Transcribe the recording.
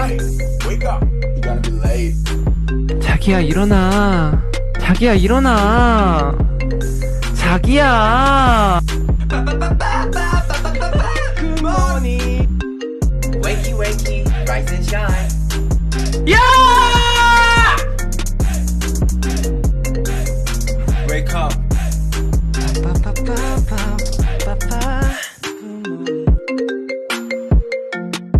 Hey, wake up. You're gonna be late. 자기야 일어나. 자기야 일어나. 자기야. Good morning. Wakey, wakey, rise and shine. 야! Wake up.